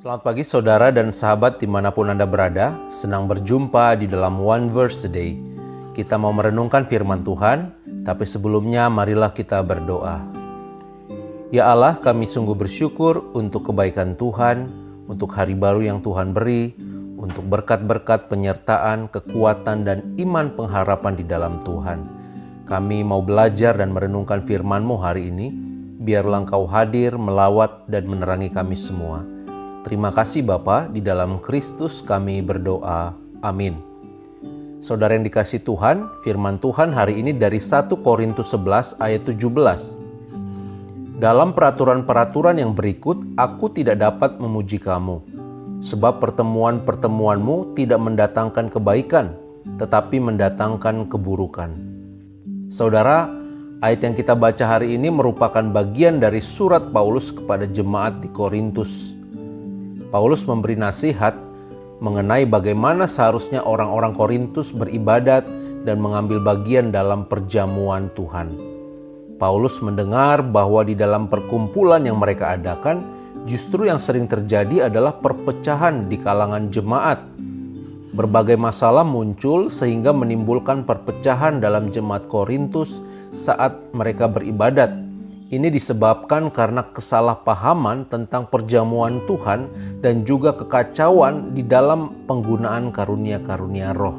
Selamat pagi saudara dan sahabat dimanapun Anda berada. Senang berjumpa di dalam One Verse a Day. Kita mau merenungkan firman Tuhan, tapi sebelumnya marilah kita berdoa. Ya Allah, kami sungguh bersyukur untuk kebaikan Tuhan, untuk hari baru yang Tuhan beri, untuk berkat-berkat penyertaan, kekuatan, dan iman pengharapan di dalam Tuhan. Kami mau belajar dan merenungkan firman-Mu hari ini. Biarlah Engkau hadir, melawat, dan menerangi kami semua. Terima kasih Bapa, di dalam Kristus kami berdoa. Amin. Saudara yang dikasihi Tuhan, firman Tuhan hari ini dari 1 Korintus 11 ayat 17. Dalam peraturan-peraturan yang berikut, aku tidak dapat memuji kamu, sebab pertemuan-pertemuanmu tidak mendatangkan kebaikan, tetapi mendatangkan keburukan. Saudara, ayat yang kita baca hari ini merupakan bagian dari surat Paulus kepada jemaat di Korintus. Paulus memberi nasihat mengenai bagaimana seharusnya orang-orang Korintus beribadat dan mengambil bagian dalam perjamuan Tuhan. Paulus mendengar bahwa di dalam perkumpulan yang mereka adakan, justru yang sering terjadi adalah perpecahan di kalangan jemaat. Berbagai masalah muncul sehingga menimbulkan perpecahan dalam jemaat Korintus saat mereka beribadat. Ini disebabkan karena kesalahpahaman tentang perjamuan Tuhan dan juga kekacauan di dalam penggunaan karunia-karunia roh.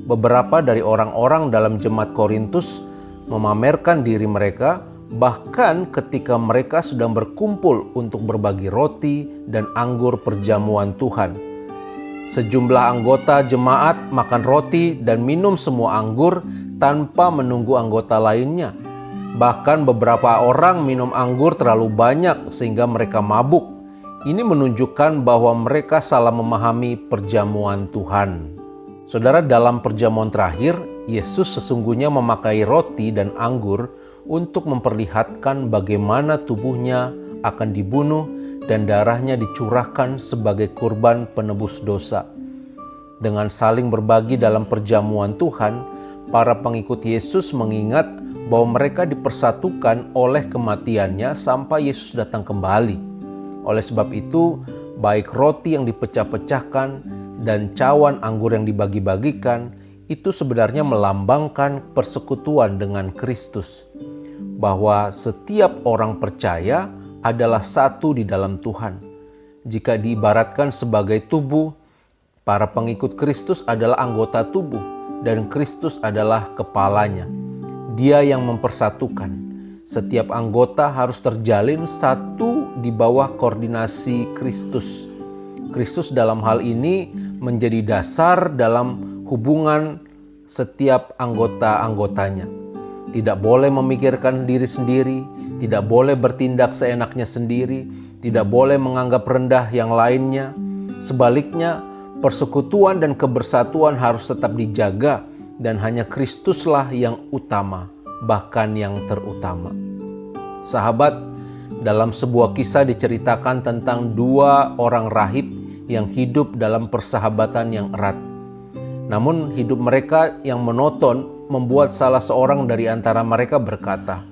Beberapa dari orang-orang dalam jemaat Korintus memamerkan diri mereka, bahkan ketika mereka sedang berkumpul untuk berbagi roti dan anggur perjamuan Tuhan. Sejumlah anggota jemaat makan roti dan minum semua anggur tanpa menunggu anggota lainnya. Bahkan beberapa orang minum anggur terlalu banyak sehingga mereka mabuk. Ini menunjukkan bahwa mereka salah memahami perjamuan Tuhan. Saudara, dalam perjamuan terakhir, Yesus sesungguhnya memakai roti dan anggur untuk memperlihatkan bagaimana tubuhnya akan dibunuh dan darahnya dicurahkan sebagai kurban penebus dosa. Dengan saling berbagi dalam perjamuan Tuhan, para pengikut Yesus mengingat bahwa mereka dipersatukan oleh kematiannya sampai Yesus datang kembali. Oleh sebab itu, baik roti yang dipecah-pecahkan dan cawan anggur yang dibagi-bagikan, itu sebenarnya melambangkan persekutuan dengan Kristus. Bahwa setiap orang percaya adalah satu di dalam Tuhan. Jika diibaratkan sebagai tubuh, para pengikut Kristus adalah anggota tubuh dan Kristus adalah kepalanya. Dia yang mempersatukan. Setiap anggota harus terjalin satu di bawah koordinasi Kristus. Kristus dalam hal ini menjadi dasar dalam hubungan setiap anggota-anggotanya. Tidak boleh memikirkan diri sendiri, tidak boleh bertindak seenaknya sendiri, tidak boleh menganggap rendah yang lainnya. Sebaliknya, persekutuan dan kebersatuan harus tetap dijaga. Dan hanya Kristuslah yang utama, bahkan yang terutama. Sahabat, dalam sebuah kisah diceritakan tentang dua orang rahib yang hidup dalam persahabatan yang erat. Namun hidup mereka yang monoton membuat salah seorang dari antara mereka berkata,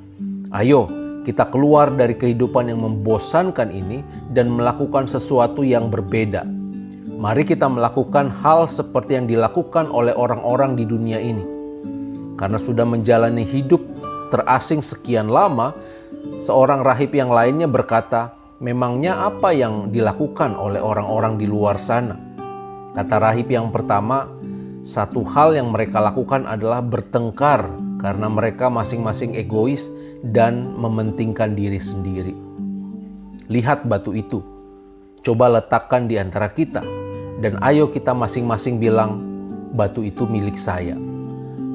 "Ayo kita keluar dari kehidupan yang membosankan ini dan melakukan sesuatu yang berbeda. Mari kita melakukan hal seperti yang dilakukan oleh orang-orang di dunia ini." Karena sudah menjalani hidup terasing sekian lama, seorang rahib yang lainnya berkata, "Memangnya apa yang dilakukan oleh orang-orang di luar sana?" Kata rahib yang pertama, "Satu hal yang mereka lakukan adalah bertengkar karena mereka masing-masing egois dan mementingkan diri sendiri. Lihat batu itu, coba letakkan di antara kita. Dan ayo kita masing-masing bilang, batu itu milik saya,"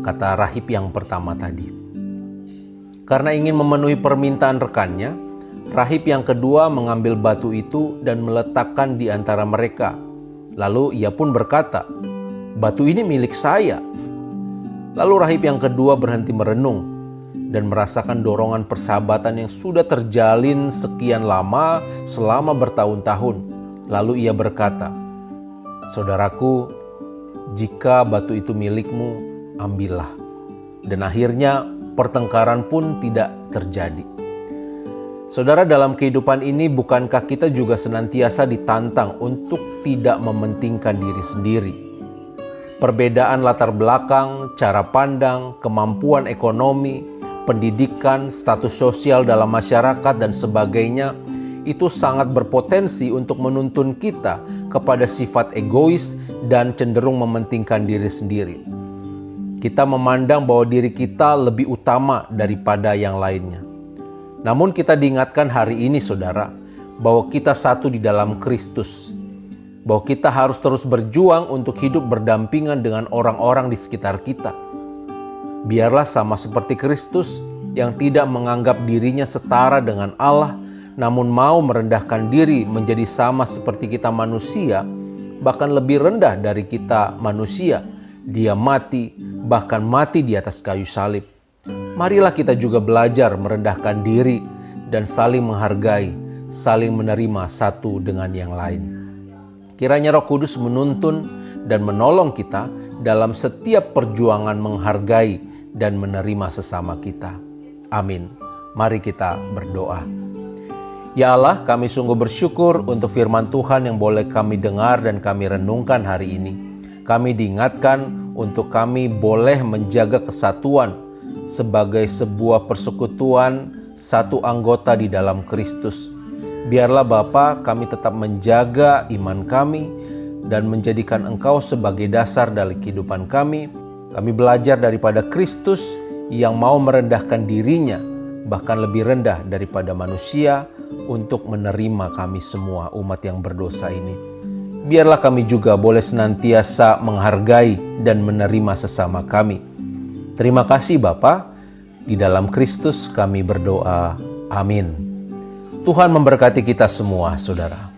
kata rahib yang pertama tadi. Karena ingin memenuhi permintaan rekannya, rahib yang kedua mengambil batu itu dan meletakkan di antara mereka. Lalu ia pun berkata, "Batu ini milik saya." Lalu rahib yang kedua berhenti merenung dan merasakan dorongan persahabatan yang sudah terjalin sekian lama selama bertahun-tahun. Lalu ia berkata, "Saudaraku, jika batu itu milikmu, ambillah." Dan akhirnya pertengkaran pun tidak terjadi. Saudara, dalam kehidupan ini bukankah kita juga senantiasa ditantang untuk tidak mementingkan diri sendiri? Perbedaan latar belakang, cara pandang, kemampuan ekonomi, pendidikan, status sosial dalam masyarakat, dan sebagainya itu sangat berpotensi untuk menuntun kita kepada sifat egois dan cenderung mementingkan diri sendiri. Kita memandang bahwa diri kita lebih utama daripada yang lainnya. Namun kita diingatkan hari ini, saudara, bahwa kita satu di dalam Kristus. Bahwa kita harus terus berjuang untuk hidup berdampingan dengan orang-orang di sekitar kita. Biarlah sama seperti Kristus yang tidak menganggap dirinya setara dengan Allah, namun mau merendahkan diri menjadi sama seperti kita manusia, bahkan lebih rendah dari kita manusia. Dia mati, bahkan mati di atas kayu salib. Marilah kita juga belajar merendahkan diri dan saling menghargai, saling menerima satu dengan yang lain. Kiranya Roh Kudus menuntun dan menolong kita dalam setiap perjuangan menghargai dan menerima sesama kita. Amin. Mari kita berdoa. Ya Allah, kami sungguh bersyukur untuk firman Tuhan yang boleh kami dengar dan kami renungkan hari ini. Kami diingatkan untuk kami boleh menjaga kesatuan sebagai sebuah persekutuan, satu anggota di dalam Kristus. Biarlah Bapa, kami tetap menjaga iman kami dan menjadikan Engkau sebagai dasar dari kehidupan kami. Kami belajar daripada Kristus yang mau merendahkan dirinya, bahkan lebih rendah daripada manusia, untuk menerima kami semua umat yang berdosa ini. Biarlah kami juga boleh senantiasa menghargai dan menerima sesama kami. Terima kasih Bapa, di dalam Kristus kami berdoa. Amin. Tuhan memberkati kita semua, saudara.